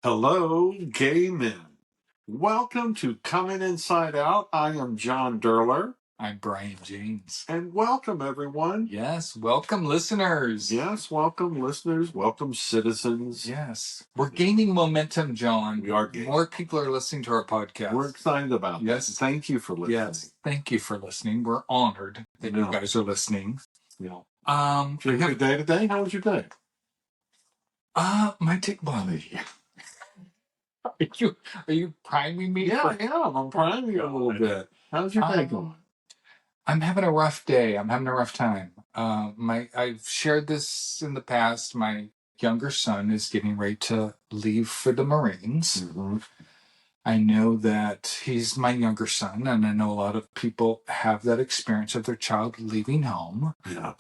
Hello, gay men. Welcome to Coming Inside Out. I am John Duerler. I'm Brian James. And welcome, everyone. Yes, welcome, listeners. Yes, welcome, listeners. Welcome, citizens. Yes. We're gaining momentum, John. We are gaining. More people are listening to our podcast. We're excited about Yes. that. Thank you for listening. Yes, thank you for listening. We're honored that you guys are listening. Yeah. Did you have a good day today? How was your day? My day, Are you priming me? Yeah, I am. I'm priming you a little bit. How's your day going? I'm having a rough day. I'm having a rough time. I've shared this in the past. My younger son is getting ready to leave for the Marines. Mm-hmm. I know that he's my younger son, and I know a lot of people have that experience of their child leaving home. Yeah.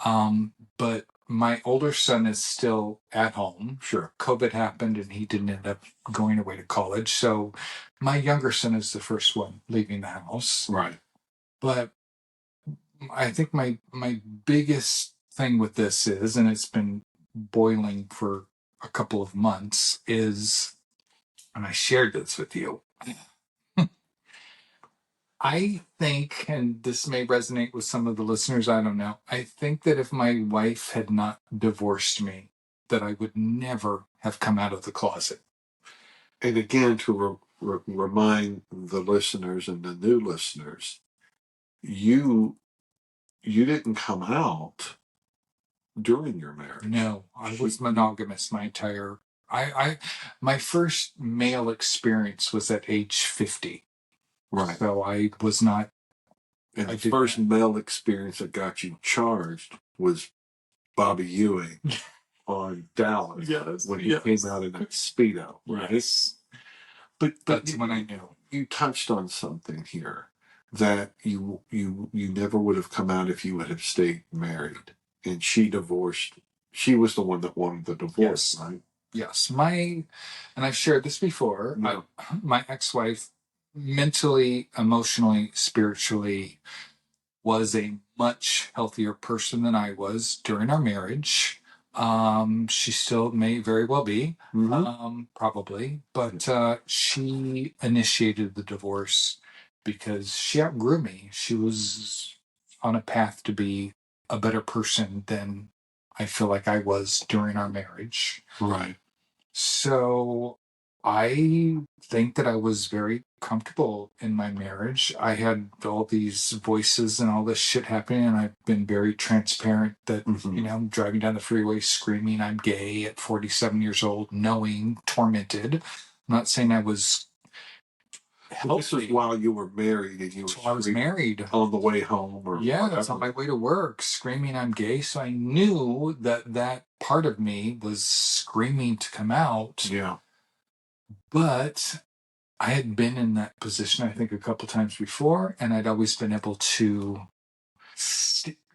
But my older son is still at home. Sure. COVID happened, and he didn't end up going away to college. So my younger son is the first one leaving the house. Right. But I think my biggest thing with this is, and it's been boiling for a couple of months, is, and I shared this with you, I think, and this may resonate with some of the listeners, I don't know, I think that if my wife had not divorced me, that I would never have come out of the closet. And again, to remind the listeners and the new listeners, you didn't come out during your marriage. No, I was monogamous my entire. My first male experience was at age 50. Right. So I was not. And the first male experience that got you charged was Bobby Ewing on Dallas when he came out in a Speedo. Right. Yes. But that's when I knew. You touched on something here that you never would have come out if you would have stayed married. And she divorced. She was the one that wanted the divorce, right? Yes. And I've shared this before. No. My ex-wife, mentally, emotionally, spiritually, was a much healthier person than I was during our marriage. She still may very well be, probably, but she initiated the divorce because she outgrew me. She was on a path to be a better person than I feel like I was during our marriage. Right. So I think that I was very comfortable in my marriage. I had all these voices and all this shit happening, and I've been very transparent that, I'm driving down the freeway screaming I'm gay at 47 years old, knowing, tormented. I'm not saying I was healthy. This was while you were married, and you were I was married. On the way home, or it's on my way to work, screaming I'm gay. So I knew that part of me was screaming to come out. Yeah. But I had been in that position, I think, a couple times before, and I'd always been able to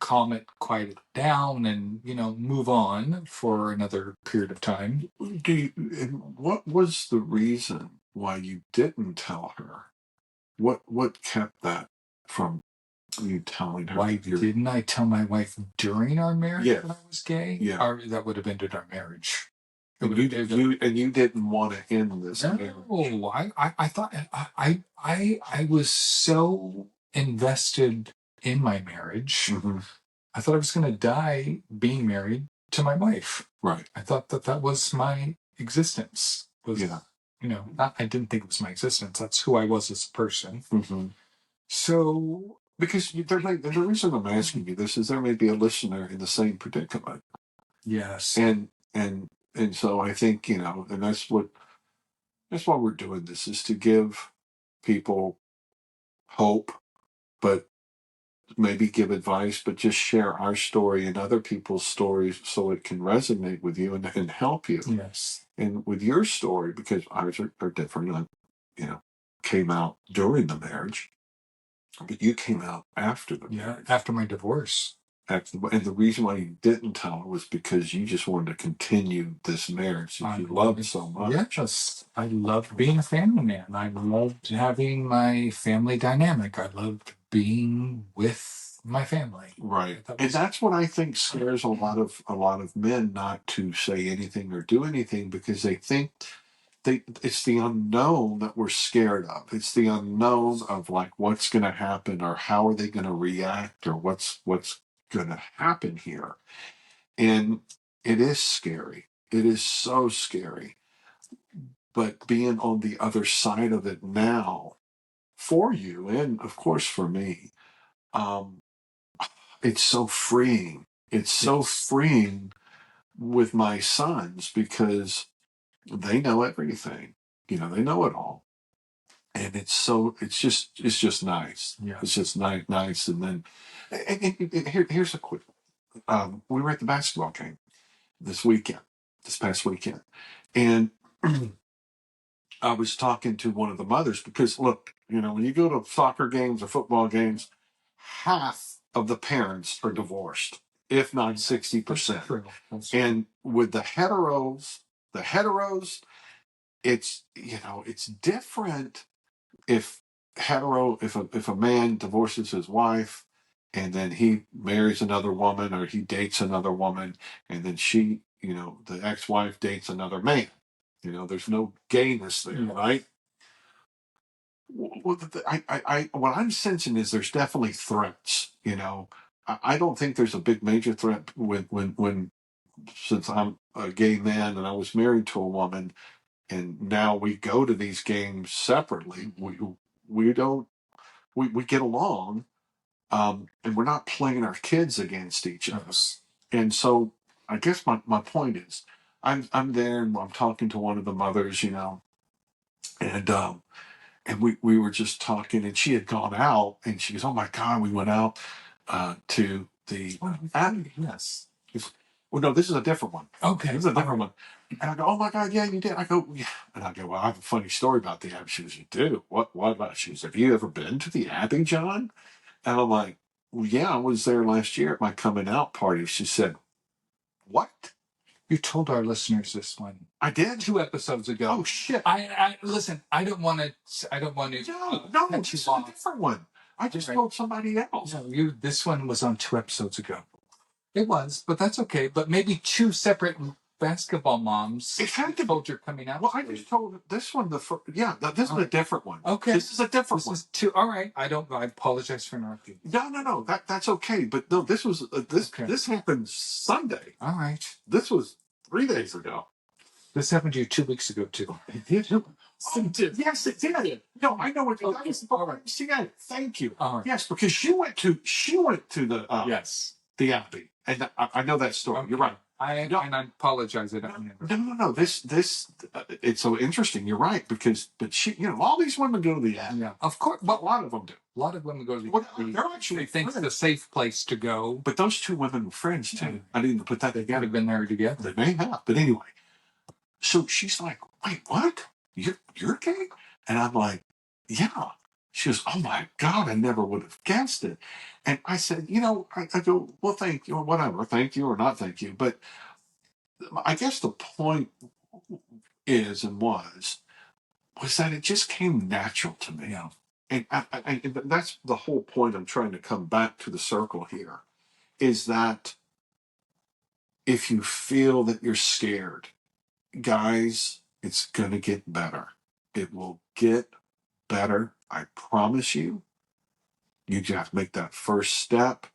calm it, quiet it down, and, move on for another period of time. What was the reason why you didn't tell her? What kept that from you telling her? Why didn't I tell my wife during our marriage that I was gay? Yeah. Or that would have ended our marriage. And you didn't want to end this. No, I thought I was so invested in my marriage. Mm-hmm. I thought I was going to die being married to my wife. Right. I thought that was my existence. I didn't think it was my existence. That's who I was as a person. Mm-hmm. So, because the reason I'm asking you this is there may be a listener in the same predicament. Yes. And so I think, and that's why we're doing this, is to give people hope, but maybe give advice, but just share our story and other people's stories so it can resonate with you and help you. Yes. And with your story, because ours are different, came out during the marriage, but you came out after the marriage. After my divorce. And the reason why you didn't tell her was because you just wanted to continue this marriage that you loved so much. Yes, I loved being a family man. I loved having my family dynamic. I loved being with my family. Right, and that's what I think scares a lot of men not to say anything or do anything, because they think it's the unknown that we're scared of. It's the unknown of like what's going to happen or how are they going to react or what's going to happen here. And it is scary. It is so scary. But being on the other side of it now for you and of course for me, um, it's so freeing. It's so freeing with my sons because they know everything. They know it all. And it's just nice. Yeah. It's just nice. And then here's a quick, we were at the basketball game this past weekend. And I was talking to one of the mothers because look, when you go to soccer games or football games, half of the parents are divorced, if not 60%. That's true. And with the heteros, it's different if if a man divorces his wife and then he marries another woman or he dates another woman and then she, the ex-wife dates another man. There's no gayness there, right? What I'm sensing is there's definitely threats. I don't think there's a big major threat when since I'm a gay man and I was married to a woman, and now we go to these games separately. We don't we get along, and we're not playing our kids against each other. And so I guess my point is, I'm there and I'm talking to one of the mothers, and we were just talking, and she had gone out, and she goes, "Oh my God, we went out to the Abbey." Yes. Well, no, this is a different one. Okay, this is a different one. And I go, "Oh my God, yeah, you did." I go, "Yeah," and I go, "Well, I have a funny story about the Abbey." She goes, "You do? What about?" She goes, "Have you ever been to the Abbey, John?" And I'm like, "Well, yeah, I was there last year at my coming out party." She said, "What?" You told our listeners this one. I did 2 episodes ago. Oh shit! I listen. I don't want to. No, this is a different one. I just told somebody else. No, this one was on 2 episodes ago. It was, but that's okay. But maybe 2 separate basketball moms. It had to told you're coming out. Well, I just told this one this is a different one. Okay, this is a different one. This is 2. All right, I apologize for interrupting. No. That's okay. But no, this was this happened Sunday. All right. This was 3 days ago. This happened to you 2 weeks ago too. It did. Yes, it did. No, I know what that was. YMCA. Thank you. Yes, because she went to the yes, the Abbey, and I know that story. Okay. You're right. And I apologize. I don't remember. No. This it's so interesting. You're right because she, all these women go to the Abbey. Yeah, of course, but a lot of them do. A lot of women go to the Abbey. They're actually they think it's a safe place to go. But those 2 women were friends too. Yeah. I didn't put that together. They've been there together. They may have, but anyway. So she's like, "Wait, what? You're gay?" And I'm like, "Yeah." She goes, "Oh my God, I never would have guessed it." And I said, I go, "Well, thank you, or whatever, thank you or not thank you." But I guess the point is and was that it just came natural to me. Yeah. And and that's the whole point. I'm trying to come back to the circle here is that if you feel that you're scared, guys, it's going to get better. It will get better. I promise you. You just have to make that first step,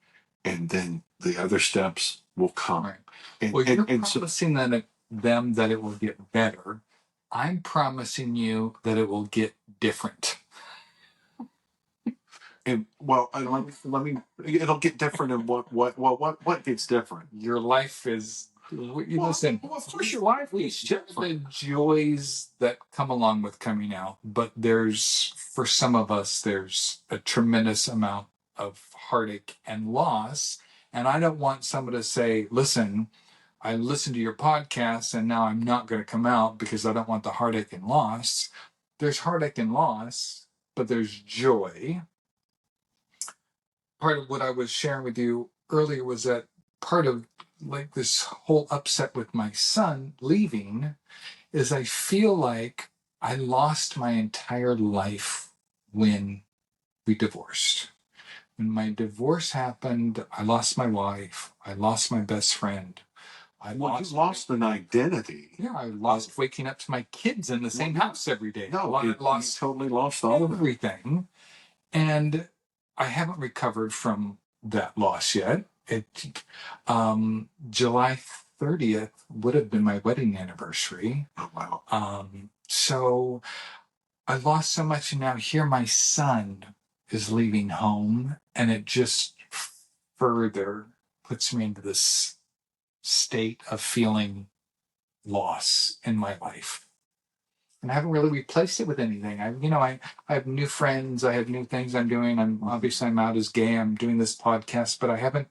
and then the other steps will come. Right. You're promising them that it will get better. I'm promising you that it will get different. And let me. It'll get different. And what gets different? Your life is. Listen. Well, of course, your life is different. The joys that come along with coming out, but for some of us, there's a tremendous amount of heartache and loss. And I don't want someone to say, "Listen, I listened to your podcast, and now I'm not going to come out because I don't want the heartache and loss." There's heartache and loss, but there's joy. Part of what I was sharing with you earlier was that part of like this whole upset with my son leaving is I feel like I lost my entire life when we divorced. When my divorce happened, I lost my wife. I lost my best friend. I lost an identity. Yeah, I lost waking up to my kids in the same house every day. No, I lost totally lost all of everything. And I haven't recovered from that loss yet. July 30th would have been my wedding anniversary. Oh, wow. So I lost so much, and now here my son is leaving home, and it just further puts me into this state of feeling loss in my life. And I haven't really replaced it with anything. I have new friends. I have new things I'm doing. I'm out as gay. I'm doing this podcast, but I haven't,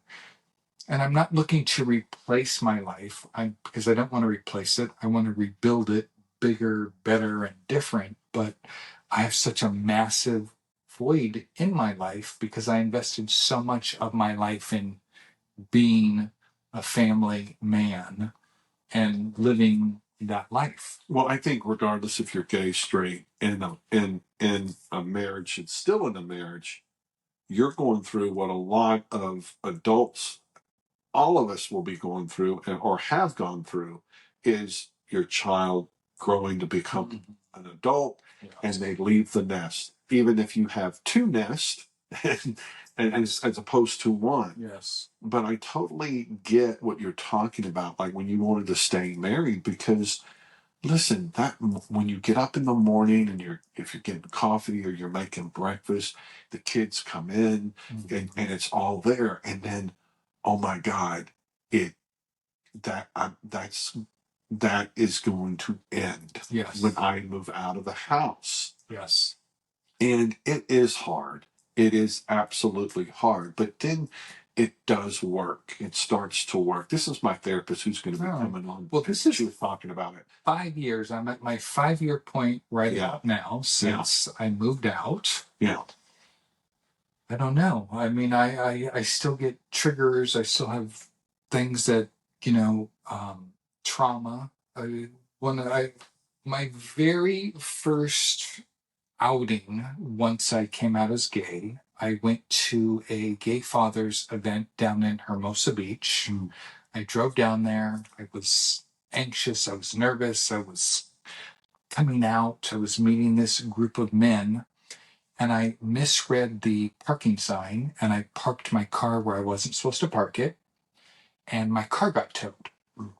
and I'm not looking to replace my life. Because I don't want to replace it. I want to rebuild it bigger, better, and different. But I have such a massive void in my life because I invested so much of my life in being a family man and living that life. Well, I think regardless if you're gay, straight, in a marriage, it's still in a marriage, you're going through what a lot of adults, all of us will be going through or have gone through, is your child growing to become an adult, and they leave the nest. Even if you have two nests, and as opposed to one. Yes. But I totally get what you're talking about, like when you wanted to stay married, because listen, that when you get up in the morning and if you're getting coffee or you're making breakfast, the kids come in and it's all there, and then, oh my God, that is going to end. Yes. When I move out of the house. Yes. And it is hard. It is absolutely hard. But then it does work. It starts to work. This is my therapist who's going to be coming on. Well, she was talking about it. 5 years. I'm at my 5-year point about now since I moved out. Yeah. I don't know. I mean, I still get triggers. I still have things that, trauma. My very first outing, once I came out as gay, I went to a gay fathers event down in Hermosa Beach. I drove down there. I was anxious. I was nervous. I was coming out. I was meeting this group of men, and I misread the parking sign, and I parked my car where I wasn't supposed to park it, and my car got towed.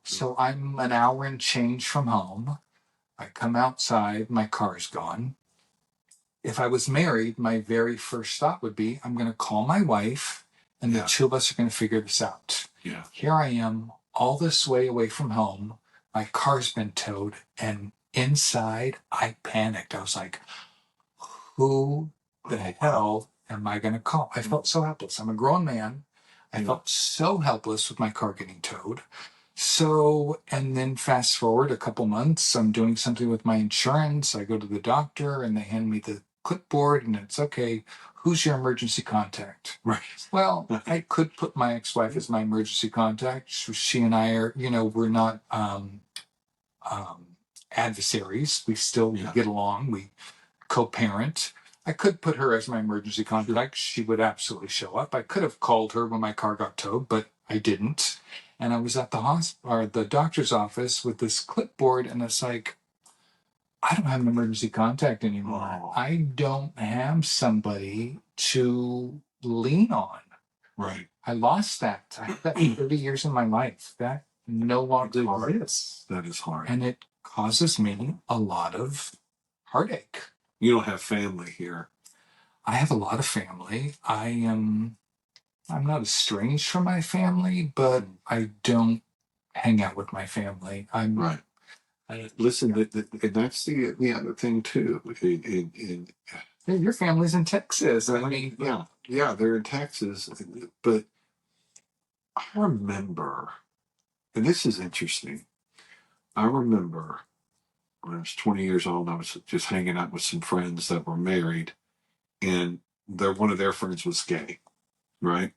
So I'm an hour and change from home. I come outside, my car's gone. If I was married, my very first thought would be, I'm going to call my wife, and the two of us are going to figure this out. Yeah. Here I am, all this way away from home. My car's been towed, and inside, I panicked. I was like, who the hell am I going to call? I felt so helpless. I'm a grown man. I felt so helpless with my car getting towed. So, and then fast forward a couple months, I'm doing something with my insurance. I go to the doctor and they hand me the clipboard and it's okay. Who's your emergency contact? Right. Well, I could put my ex-wife as my emergency contact. She and I are, we're not adversaries. We still get along. We co-parent. I could put her as my emergency contact. She would absolutely show up. I could have called her when my car got towed, but I didn't. And I was at the hospital or the doctor's office with this clipboard, and it's like, I don't have an emergency contact anymore. Oh. I don't have somebody to lean on. Right. I lost that. I had that 30 years in my life. That no longer exists. That is hard. And it causes me a lot of heartache. You don't have family here. I have a lot of family. I'm not estranged from my family, but I don't hang out with my family. Right. Listen, and that's the other thing too. Your family's in Texas. I mean, yeah, they're in Texas. But I remember, and this is interesting. I remember when I was 20 years old, I was just hanging out with some friends that were married, and one of their friends was gay, right?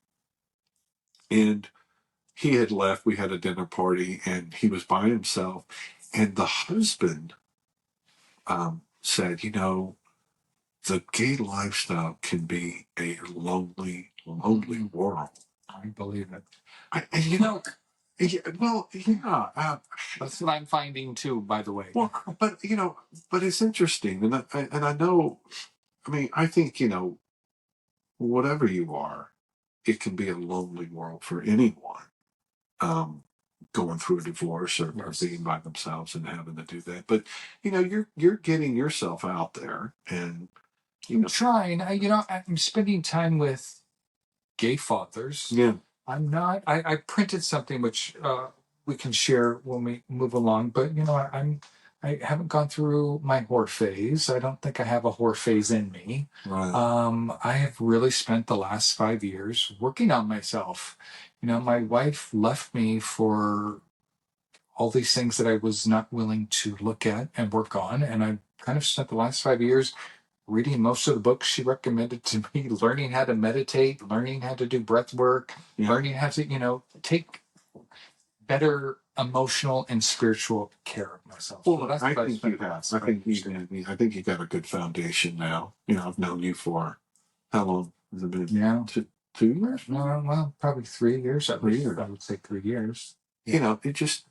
And he had left. We had a dinner party, and he was by himself. And the husband said, the gay lifestyle can be a lonely, lonely world. I believe it. And Yeah, well, yeah. That's what I'm finding too, by the way. Well, but but it's interesting, and I know. I mean, I think whatever you are, it can be a lonely world for anyone. Going through a divorce or being by themselves and having to do that. But you're getting yourself out there, and I'm trying. I'm spending time with gay fathers. Yeah. I'm not. I printed something which we can share when we move along. But I haven't gone through my whore phase. I don't think I have a whore phase in me. Right. I have really spent the last 5 years working on myself. My wife left me for all these things that I was not willing to look at and work on, and I kind of spent the last 5 years reading most of the books she recommended to me, learning how to meditate, learning how to do breath work, learning how to, take better emotional and spiritual care of myself. Well, So that's I what think you have. I think you got a good foundation now. I've known you for how long has it been? Yeah. 2 years? No, well, probably 3 years. At least, I would say 3 years. It just.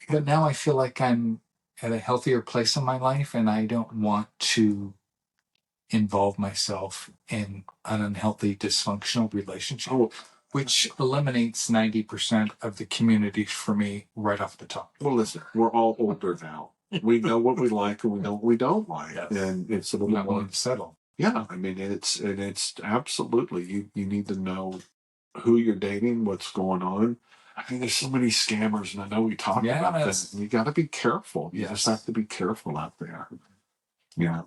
But now I feel like I'm at a healthier place in my life, and I don't want to involve myself in an unhealthy, dysfunctional relationship, which eliminates 90% of the community for me right off the top. Well, listen, we're all older now. We know what we like and we know what we don't like, and it's a little not more willing to settle. Yeah, I mean, it's absolutely you need to know who you're dating, what's going on. I mean, there's so many scammers, and I know we talked about that. You got to be careful. You just have to be careful out there. Yeah.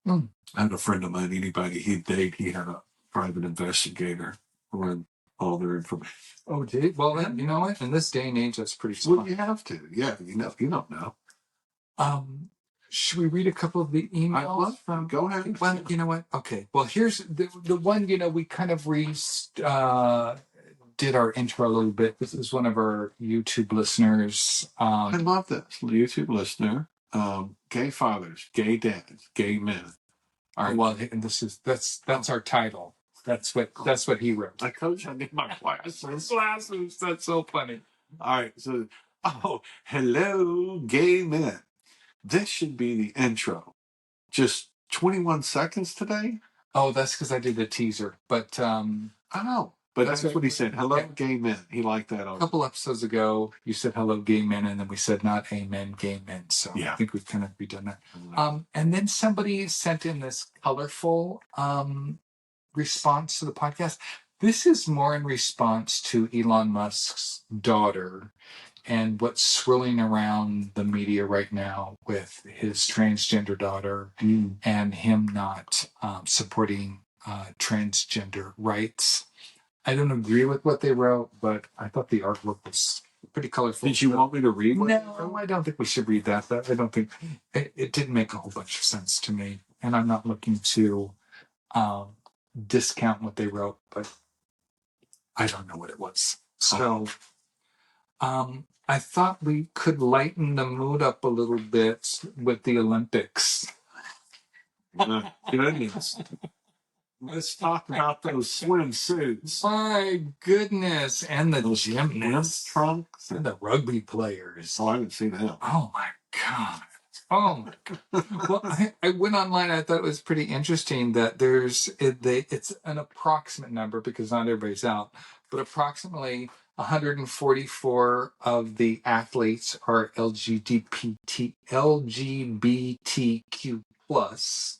I had a friend of mine. Anybody he'd date, he had a private investigator run all their information. Oh, did he? Well, then, you know what? In this day and age, that's pretty smart. Well, you have to. Yeah, you don't know. Should we read a couple of the emails from? Go ahead. Well, you know what? Okay. Well, here's the one. We kind of did our intro a little bit. This is one of our YouTube listeners. I love this YouTube listener. Gay fathers, gay dads, gay men. All right. Well, and that's our title. That's what he wrote. I told you I need my glasses. That's so funny. All right. So, hello, gay men. This should be the intro. Just 21 seconds today. Oh, that's because I did the teaser. But I know. But that's what he said. Hello, gay men. He liked that. A couple episodes ago, you said hello, gay men, and then we said not amen, gay men. So I think we've kind of redone that. And then somebody sent in this colorful response to the podcast. This is more in response to Elon Musk's daughter and what's swirling around the media right now with his transgender daughter and him not supporting transgender rights. I don't agree with what they wrote, but I thought the artwork was pretty colorful. Did you want me to read? No, I don't think we should read that. I don't think it didn't make a whole bunch of sense to me, and I'm not looking to discount what they wrote, but I don't know what it was. So, I thought we could lighten the mood up a little bit with the Olympics. Goodness. Let's talk about those swimsuits. My goodness. And the gymnasts. Trunks. And the rugby players. Oh, I haven't seen that. Oh, my God. Oh, my God. Well, I went online. I thought it was pretty interesting that it's an approximate number because not everybody's out, but approximately 144 of the athletes are LGBTQ plus.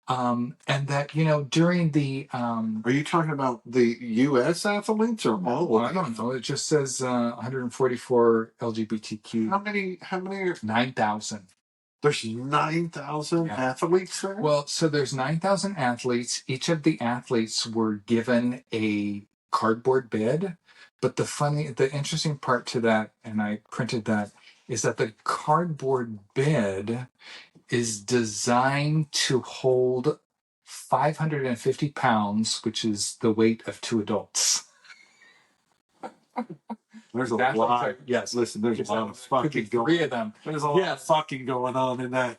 And that, during the... Are you talking about the U.S. athletes or all? I don't know. It just says 144 LGBTQ. How many are... 9,000. There's 9,000 athletes there? Well, so there's 9,000 athletes. Each of the athletes were given a cardboard bed. But the interesting part to that, and I printed that, is that the cardboard bed is designed to hold 550 pounds, which is the weight of 2 adults. There's a lot. Yes. Listen, there's a lot of fucking going on. 3 of them. There's a lot of fucking going on in that.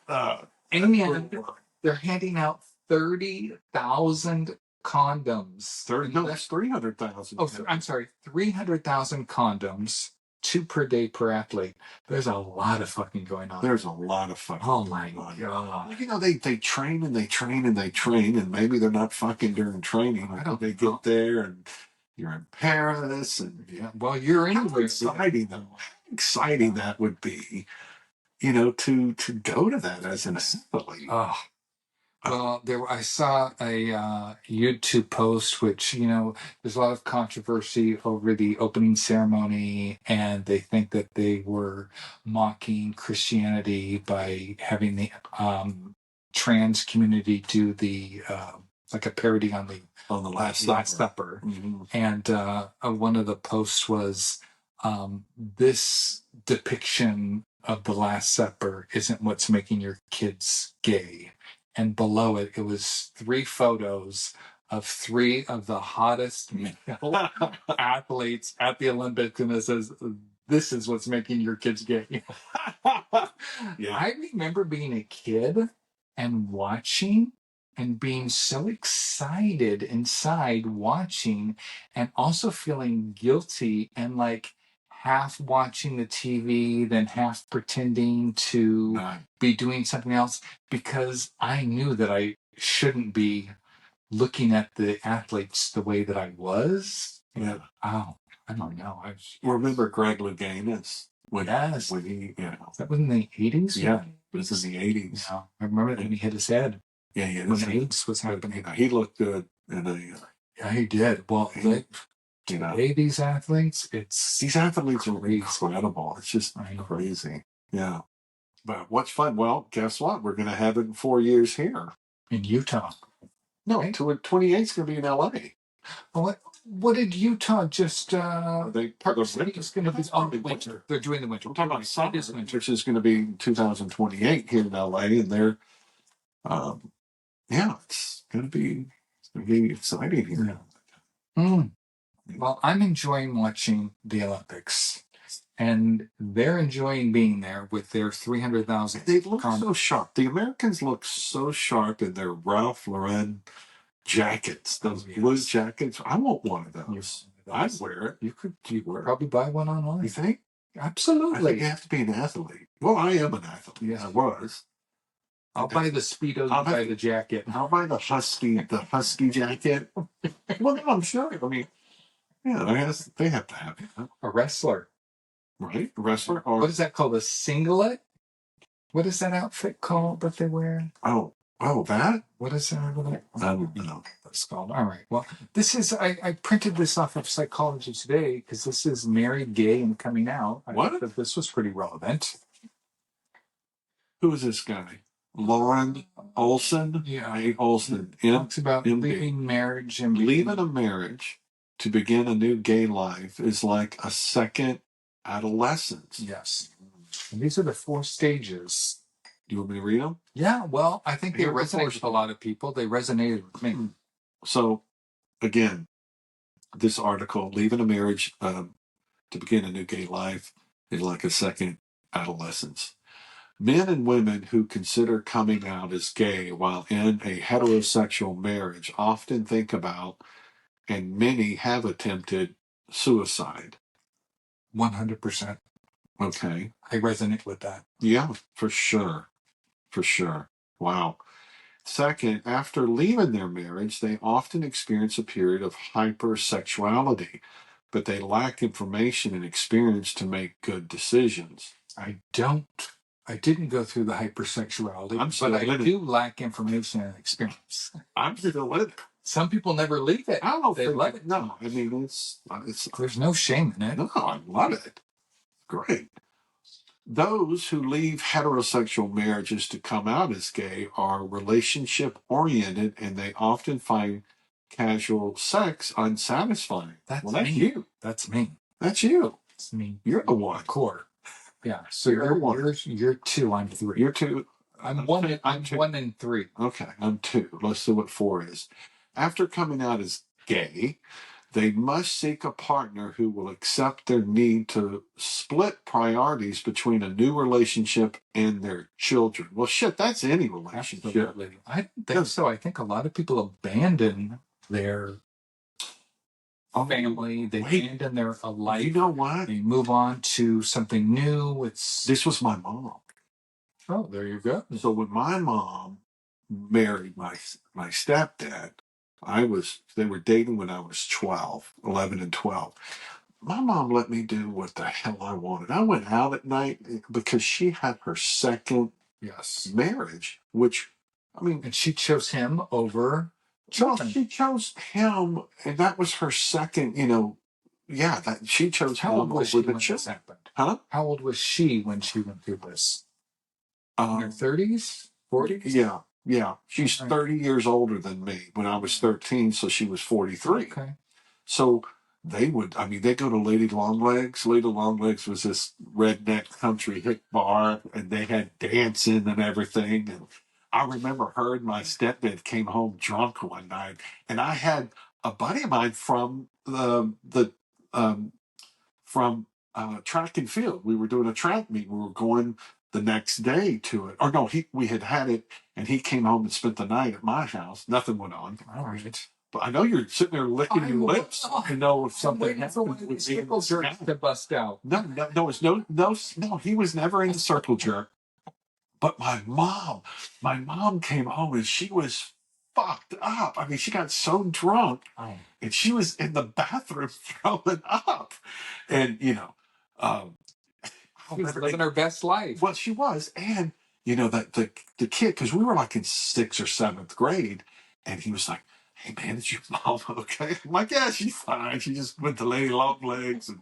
And they're handing out 30,000 condoms. No, it's 300,000. Oh, I'm sorry, 300,000 condoms, 2 per day per athlete. There's a lot of fucking going on. There's a lot of fucking. Oh my God. Well, you know, they train and they train and they train, and maybe they're not fucking during training. I don't They know. get there and you're in Paris, and Yeah, well, you're in how exciting though. How exciting that would be, you know, to go to that as an athlete. Oh. Well, I saw a YouTube post, which, you know, there's a lot of controversy over the opening ceremony, and they think that they were mocking Christianity by having the trans community do the like a parody on the Last Supper. Mm-hmm. And one of the posts was this depiction of the Last Supper isn't what's making your kids gay. And below it, it was 3 photos of 3 of the hottest male athletes at the Olympics, and it says, "This is what's making your kids gay." Yeah. I remember being a kid and watching and being so excited inside watching, and also feeling guilty and like half watching the TV, then half pretending to be doing something else, because I knew that I shouldn't be looking at the athletes the way that I was. Yeah. Oh, I don't know. Remember Greg Louganis? Yes. When he, you know. That was in the 80s? Yeah, it was in the 80s. Yeah, I remember when he hit his head. Yeah, yeah. When AIDS was happening. He looked good. Yeah, he did. Well, today, these athletes, these athletes are incredible. It's just crazy. Yeah. But what's fun? Well, guess what? We're going to have it in 4 years here. In Utah. No, 28 is going to be in LA. What did Utah just... It's going to be winter. They're doing the winter. I'm talking about summer, which is going to be 2028 here in LA. And they're... it's going to be exciting here. Yeah. Well, I'm enjoying watching the Olympics, and they're enjoying being there with their 300,000. They look so sharp. The Americans look so sharp in their Ralph Lauren jackets, those blue jackets. I want one of those. I'd wear it. You could probably buy one online. You think? Absolutely. I think you have to be an athlete. Well, I am an athlete. Yeah, I was. I'll buy the Speedo, I'll buy the jacket. I'll buy the husky jacket. Well, no, I'm sure. I mean, yeah, I guess they have to have it. A wrestler. Right? A wrestler. Or, what is that called? A singlet? What is that outfit called that they wear? Oh, that? What is that? I don't know. That's called. All right. Well, this is, I printed this off of Psychology Today because this is Married, Gay, and Coming Out. I thought this was pretty relevant. Who is this guy? Lauren Olson? Yeah. Olson. Talks about leaving marriage and leaving a marriage to begin a new gay life is like a second adolescence. Yes. And these are the 4 stages. Do you want me to read them? Yeah, well, I think they resonate with a lot of people. They resonated with me. So, again, this article, leaving a marriage to begin a new gay life is like a second adolescence. Men and women who consider coming out as gay while in a heterosexual marriage often think about, and many have attempted, suicide. 100%. Okay. I resonate with that. Yeah, for sure. For sure. Wow. Second, after leaving their marriage, they often experience a period of hypersexuality, but they lack information and experience to make good decisions. I didn't go through the hypersexuality, but I do lack information and experience. I'm still in it. Some people never leave it. I don't they love it. No, I mean, it's there's no shame in it. No, I love it. Great. Those who leave heterosexual marriages to come out as gay are relationship oriented, and they often find casual sex unsatisfying. That's me. You. That's me. That's you. That's me. You're the one. Core. Yeah. So you're 2. I'm 3. You're 2. I'm 1. I'm 1 and 3. Okay. I'm 2. Let's see what 4 is. After coming out as gay, they must seek a partner who will accept their need to split priorities between a new relationship and their children. Well, shit, that's any relationship. Absolutely. I don't think so. I think a lot of people abandon their family. They abandon their life. You know what? They move on to something new. This was my mom. Oh, there you go. So when my mom married my stepdad, they were dating when I was 11 and 12. My mom let me do what the hell I wanted. I went out at night because she had her second marriage, which, I mean. And she chose him over children. Well, she chose him, and that was her second, she chose him over the children. Huh? How old was she when she went through this? In her 30s? 40s? Yeah. She's 30 years older than me. When I was 13, so she was 43. Okay. So they go to Lady Longlegs. Lady Longlegs was this redneck country hick bar, and they had dancing and everything. And I remember her and my stepdad came home drunk one night, and I had a buddy of mine from track and field. We were doing a track meet. We were going the next day to it. Or no, we had it, and he came home and spent the night at my house. Nothing went on. All right. But I know you're sitting there licking your lips to know if something happened with circle jerks to bust out. No, he was never in the circle jerk. But my mom came home and she was fucked up. I mean, she got so drunk and she was in the bathroom throwing up. And, she was living her best life. Well, she was. And, the kid, because we were like in 6th or 7th grade, and he was like, "Hey, man, is your mom okay?" I'm like, "Yeah, she's fine. She just went to Lady Longlegs and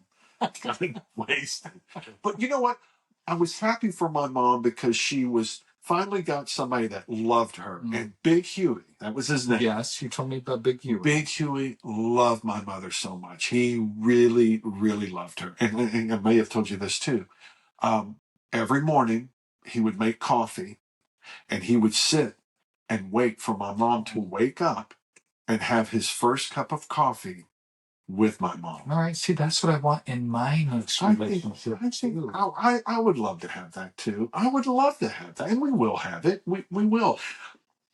got wasted." But you know what? I was happy for my mom because she finally got somebody that loved her. And Big Huey, that was his name. Yes, you told me about Big Huey. Big Huey loved my mother so much. He really, really loved her. And I may have told you this too. Every morning, he would make coffee, and he would sit and wait for my mom to wake up and have his first cup of coffee with my mom. All right, see, that's what I want in my next relationship. I would love to have that too. I would love to have that, and we will have it. We will.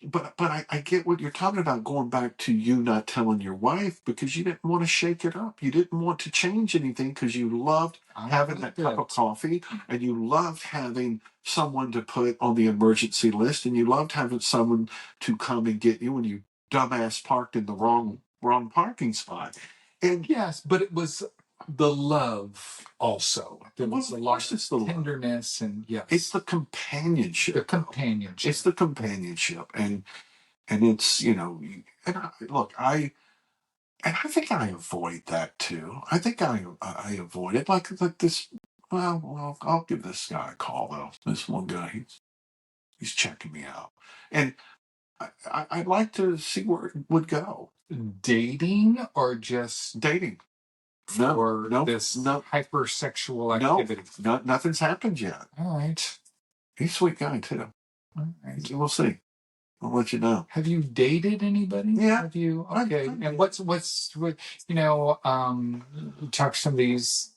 But I get what you're talking about, going back to you not telling your wife because you didn't want to shake it up. You didn't want to change anything because you loved having that cup of coffee, and you loved having someone to put on the emergency list, and you loved having someone to come and get you when you dumbass parked in the wrong parking spot. And yes, but it was the love also. There was a lot of tenderness, and yes, it's the companionship. It's the companionship, and it's and I think I avoid that too. I think I avoid it like this. Well, I'll give this guy a call though. This one guy, he's checking me out, and I'd like to see where it would go. Dating or just dating? This hypersexual activity? No, nothing's happened yet. All right. He's a sweet guy too. All right. We'll see. I'll let you know. Have you dated anybody? Yeah. Have you? Okay. And what's talk to some of these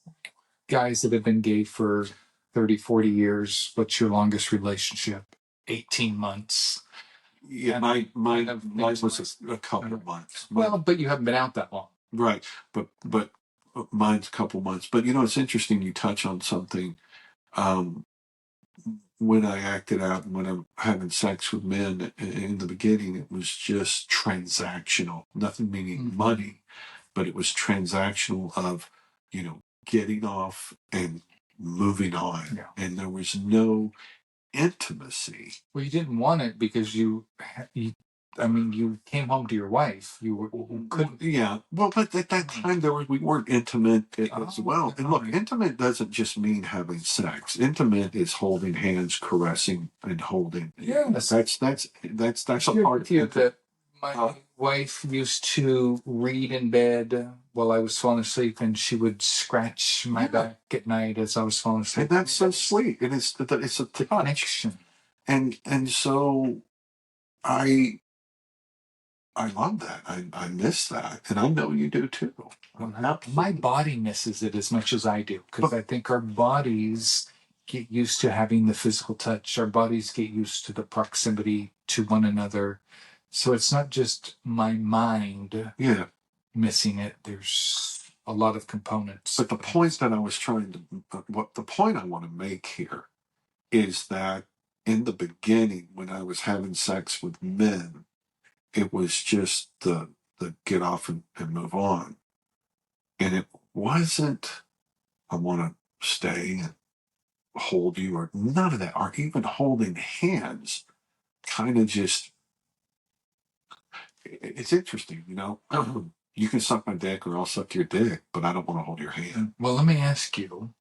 guys that have been gay for 30, 40 years. What's your longest relationship? 18 months. Yeah, mine was a couple of months. Well, but you haven't been out that long. Right. But mine's a couple months. But it's interesting you touch on something. When I acted out and when I'm having sex with men in the beginning, it was just transactional. Nothing meaning money, but it was transactional of, getting off and moving on. Yeah. And there was no intimacy. Well, you didn't want it because you came home to your wife. You couldn't. Yeah. Well, but at that time we weren't intimate as well. And look, intimate doesn't just mean having sex. Intimate is holding hands, caressing, and holding. Yes. That's a part of it. That my wife used to read in bed while I was falling asleep, and she would scratch my back at night as I was falling asleep. And that's so sweet. And it's a connection. And so I love that. I miss that. And I know you do too. My body misses it as much as I do, because I think our bodies get used to having the physical touch. Our bodies get used to the proximity to one another. So it's not just my mind missing it. There's a lot of components. But the point that I was trying to, what the point I want to make here is that in the beginning, when I was having sex with men, it was just the get off and move on. And it wasn't, I want to stay and hold you, or none of that, or even holding hands. Kind of just, it's interesting, you know. You can suck my dick or I'll suck your dick, but I don't want to hold your hand. Well, let me ask you,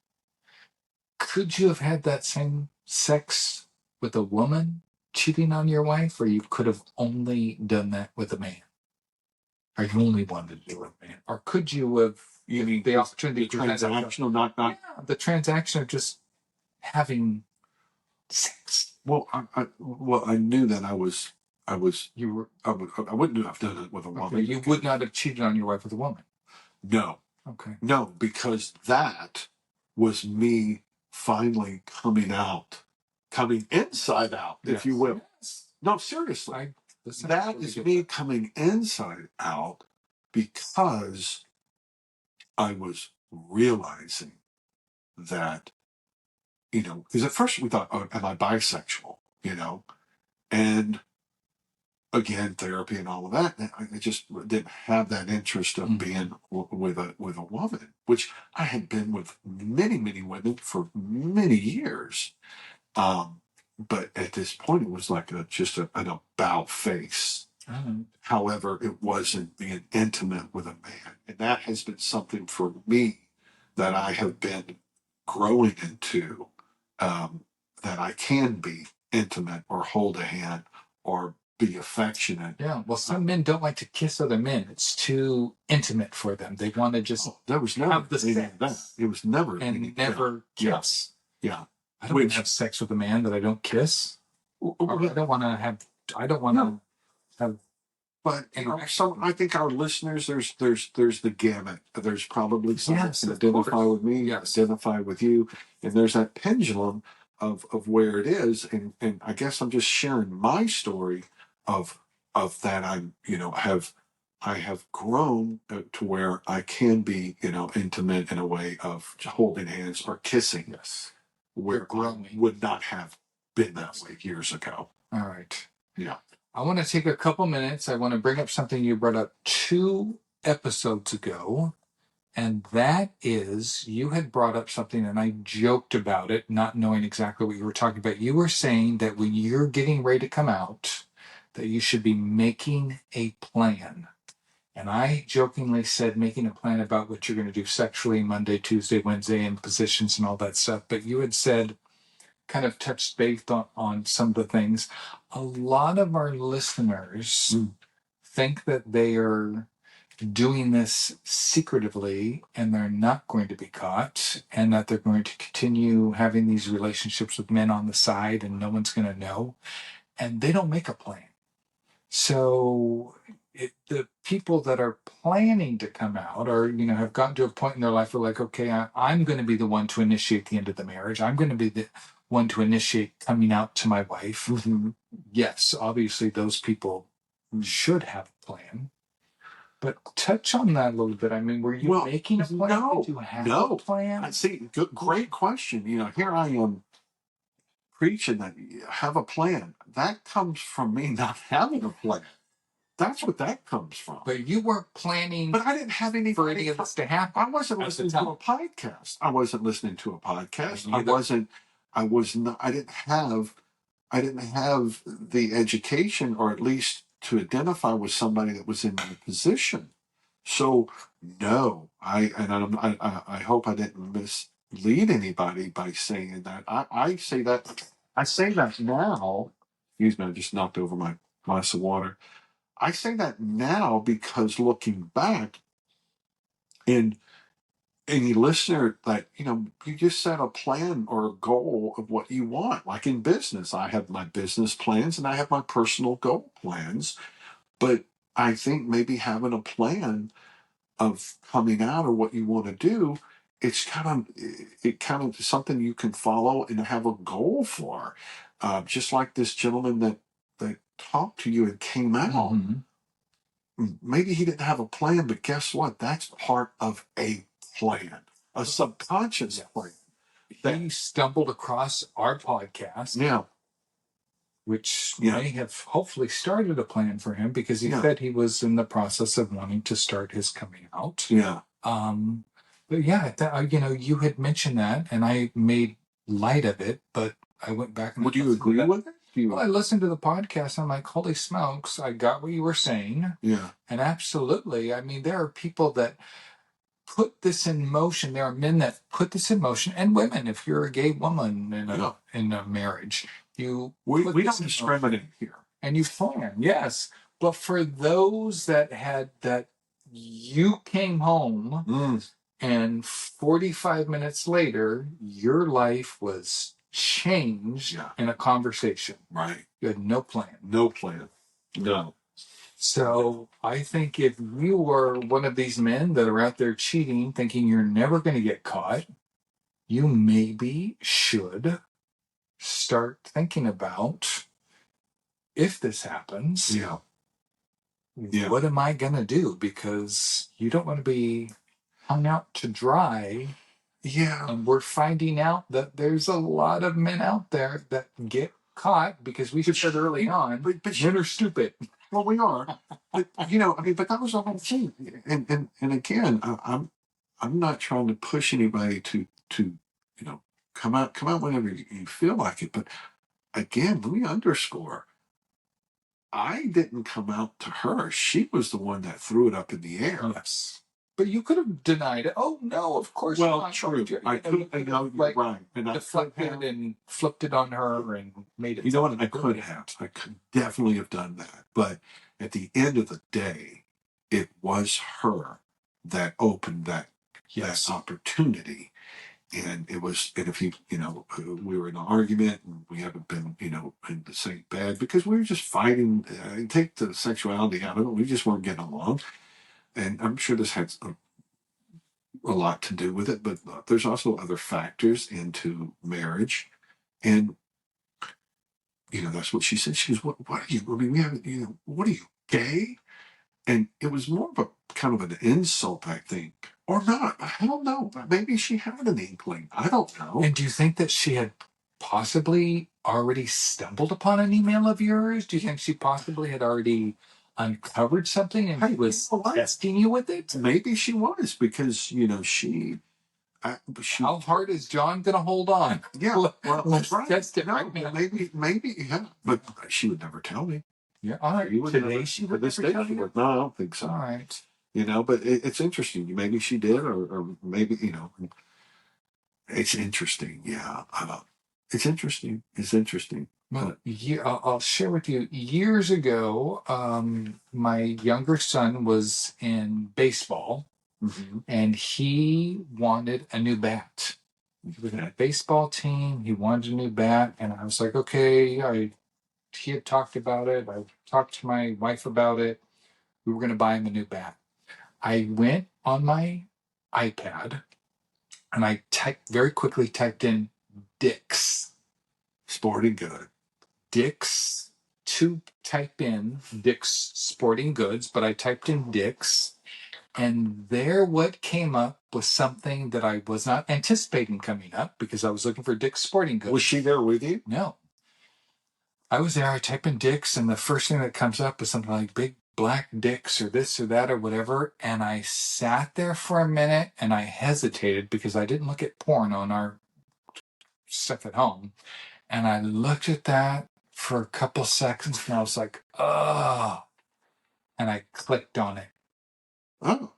could you have had that same sex with a woman cheating on your wife, or you could have only done that with a man? Or you only wanted to do it with a man? Or could you have, You mean the opportunity, the transactional, not yeah, the transaction of just having sex? Well, I knew that I wouldn't have done it with a woman. Okay, you would not have cheated on your wife with a woman. No. Okay. No, because that was me finally coming inside out, if you will. Yes. No, seriously. That is me coming inside out because I was realizing that, you know, because at first we thought, oh, am I bisexual? You know, and again, therapy and all of that. And I just didn't have that interest of being with a woman, which I had been with many women for many years. But at this point, it was like just an about face. However, it wasn't being intimate with a man, and that has been something for me that I have been growing into. That I can be intimate or hold a hand or be affectionate. Yeah, well, some men don't like to kiss other men. It's too intimate for them. They want to just there was never have the sex. That. It was never and never kiss. Yeah. I don't want to have sex with a man that I don't kiss. I don't want to have. I don't want to have. But I think our listeners, there's the gamut. There's probably some that identify with me, identify with you, and there's that pendulum of where it is. And I guess I'm just sharing my story of that. I have grown to where I can be, you know, intimate in a way of holding hands or kissing. Yes, where I would not have been that way years ago. All right. Yeah. I want to take a couple minutes. I want to bring up something you brought up 2 episodes ago. And that is, you had brought up something and I joked about it, not knowing exactly what you were talking about. You were saying that when you're getting ready to come out, that you should be making a plan. And I jokingly said making a plan about what you're going to do sexually Monday, Tuesday, Wednesday, and positions and all that stuff. But you had said, kind of touched base on some of the things. A lot of our listeners think that they are doing this secretively and they're not going to be caught, and that they're going to continue having these relationships with men on the side and no one's going to know, and they don't make a plan. So the people that are planning to come out, or, you know, have gotten to a point in their life where, like, okay, I'm going to be the one to initiate the end of the marriage. I'm going to be the one to initiate coming out to my wife. Yes, obviously those people should have a plan. But touch on that a little bit. I mean, were you making a plan? No, Did you have a plan? I see. Great question. You know, here I am preaching that you have a plan. That comes from me not having a plan. That's what that comes from. But you weren't planning. But I didn't have any for any of this to happen. I wasn't listening to a podcast. I didn't have the education, or at least to identify with somebody that was in my position. So no, I hope I didn't mislead anybody by saying that. I say that now. Excuse me, I just knocked over my glass of water. I say that now because looking back, and any listener, that, you know, you just set a plan or a goal of what you want. Like in business, I have my business plans and I have my personal goal plans. But I think maybe having a plan of coming out or what you want to do, it's kind of something you can follow and have a goal for. Just like this gentleman that talked to you and came out, maybe he didn't have a plan, but guess what? That's part of a plan, a subconscious plan. He stumbled across our podcast. Yeah. Which may have hopefully started a plan for him, because he said he was in the process of wanting to start his coming out. Yeah. But yeah, you had mentioned that, and I made light of it, but I went back and would you agree with it? Well, I listened to the podcast, and I'm like, holy smokes, I got what you were saying. Yeah. And absolutely. I mean, there are people that put this in motion. There are men that put this in motion, and women. If you're a gay woman in a marriage, we don't discriminate here, and you plan, yes. But for those that you came home, and 45 minutes later, your life was changed in a conversation. Right. You had no plan. No plan. No. So I think if you were one of these men that are out there cheating, thinking you're never going to get caught, you maybe should start thinking about, if this happens, what am I going to do? Because you don't want to be hung out to dry. Yeah. And we're finding out that there's a lot of men out there that get caught, because we said early on, but men are stupid. Well, we are, but but that was the whole thing. And again, I'm not trying to push anybody to come out whenever you feel like it. But again, let me underscore, I didn't come out to her. She was the one that threw it up in the air. Yes. But you could have denied it. Oh no, of course not. Well, true. I could. You're right. And deflected and flipped it on her and made it. You know what? I could have. I could definitely have done that. But at the end of the day, it was her that opened that opportunity. And it was, and if we were in an argument, and we haven't been, in the same bed, because we were just fighting. Take the sexuality out of it. We just weren't getting along. And I'm sure this had a lot to do with it, but there's also other factors into marriage. And, that's what she said. She goes, what are you, I mean, we haven't, what are you, gay? And it was more of a kind of an insult, I think. Or not. I don't know. Maybe she had an inkling. I don't know. And do you think that she had possibly already stumbled upon an email of yours? Do you think she possibly had already uncovered something and she was testing you with it? Maybe she was, because, she... How hard is John going to hold on? Yeah. Well, let's right. test it no, right now. Maybe, yeah. But she would never tell me. Yeah, all right. Today she would never tell you? No, I don't think so. All right. But it's interesting. Maybe she did, or maybe, it's interesting. Yeah. It's interesting. It's interesting. Well, I'll share with you. Years ago, my younger son was in baseball, and he wanted a new bat. He was in a baseball team. He wanted a new bat, and I was like, okay. He had talked about it. I talked to my wife about it. We were going to buy him a new bat. I went on my iPad, and I very quickly typed in Dick's Sporting Good. Dick's, to type in Dick's Sporting Goods, but I typed in Dick's, and there what came up was something that I was not anticipating coming up, because I was looking for Dick's Sporting Goods. Was she there with you? No. I was there, I type in Dick's, and the first thing that comes up is something like Big Black Dicks or this or that or whatever, and I sat there for a minute, and I hesitated, because I didn't look at porn on our stuff at home, and I looked at that for a couple seconds, and I was like, oh, and I clicked on it. Oh.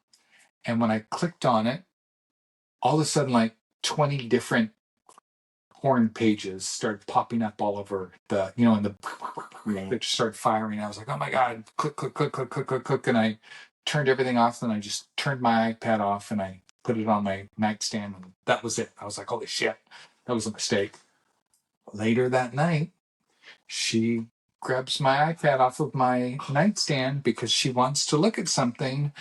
And when I clicked on it, all of a sudden, like 20 different porn pages started popping up all over the, and they just started firing. I was like, oh my God, click, click, click, click, click, click, click. And I turned everything off, and I just turned my iPad off, and I put it on my nightstand, and that was it. I was like, holy shit, that was a mistake. Later that night, she grabs my iPad off of my nightstand because she wants to look at something,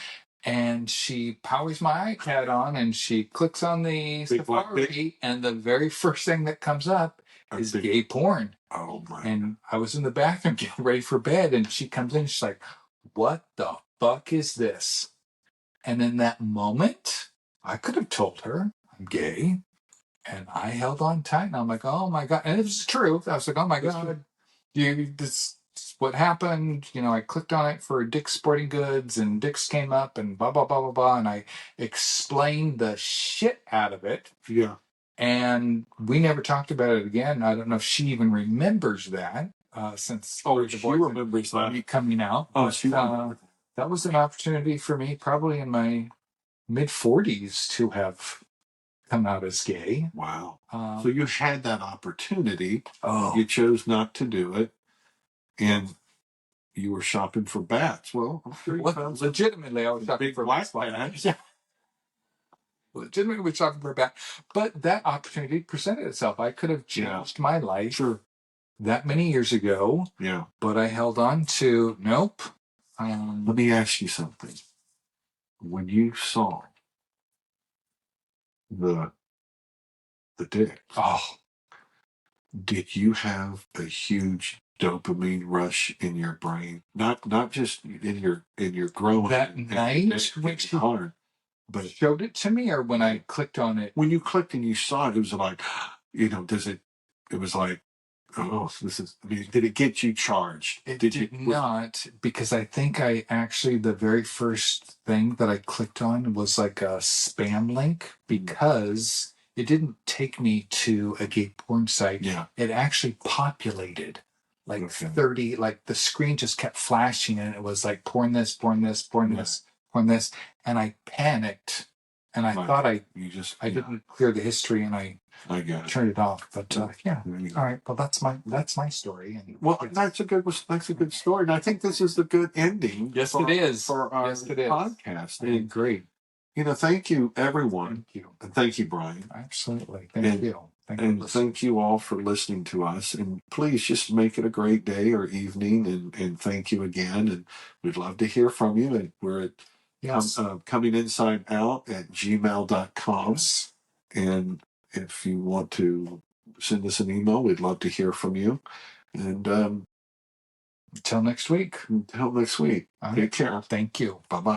and she powers my iPad on, and she clicks on the Safari, and the very first thing that comes up is gay porn. Oh my! And I was in the bathroom getting ready for bed, and she comes in. She's like, "What the fuck is this?" And in that moment, I could have told her I'm gay, and I held on tight. And I'm like, "Oh my god!" And it was true. I was like, "Oh my god, this is what happened." You know, I clicked on it for Dick's Sporting Goods, and Dick's came up, and blah blah blah blah blah, and I explained the shit out of it. Yeah. And we never talked about it again. I don't know if she even remembers that since She remembers that me coming out. Oh, but, that was an opportunity for me, probably in my mid 40s, to have come out as gay. Wow! So you had that opportunity. Oh, you chose not to do it, and you were shopping for bats. Well, I'm sure you found legitimately, I was shopping for black bats. Legitimately shopping for a bat, but that opportunity presented itself. I could have changed my life that many years ago. Yeah, but I held on to nope. Let me ask you something. When you saw the dick, did you have a huge dopamine rush in your brain? Not just in your growing that night when she hard, but showed it to me, or when I clicked on it. When you clicked and you saw it, it was like, it was like, oh, this is. I mean, did it get you charged? It did not, because I think I actually, the very first thing that I clicked on was like a spam link, because it didn't take me to a gay porn site. Yeah. It actually populated like 30, like the screen just kept flashing, and it was like porn this, porn this, porn this, porn this. And I panicked, and I thought I didn't clear the history, and I turned it off. But yeah. All right. Well, that's my story. And that's a good story. And I think this is the good ending. Yes, it is. For our podcast. I agree. Thank you, everyone. Thank you. And thank you, Brian. Absolutely. Thank you. Thank you all for listening to us. And please just make it a great day or evening. And thank you again. And we'd love to hear from you. And we're at cominginsideout@gmail.com. Yes. And if you want to send us an email, we'd love to hear from you. And until next week. Take care. Thank you. Bye-bye.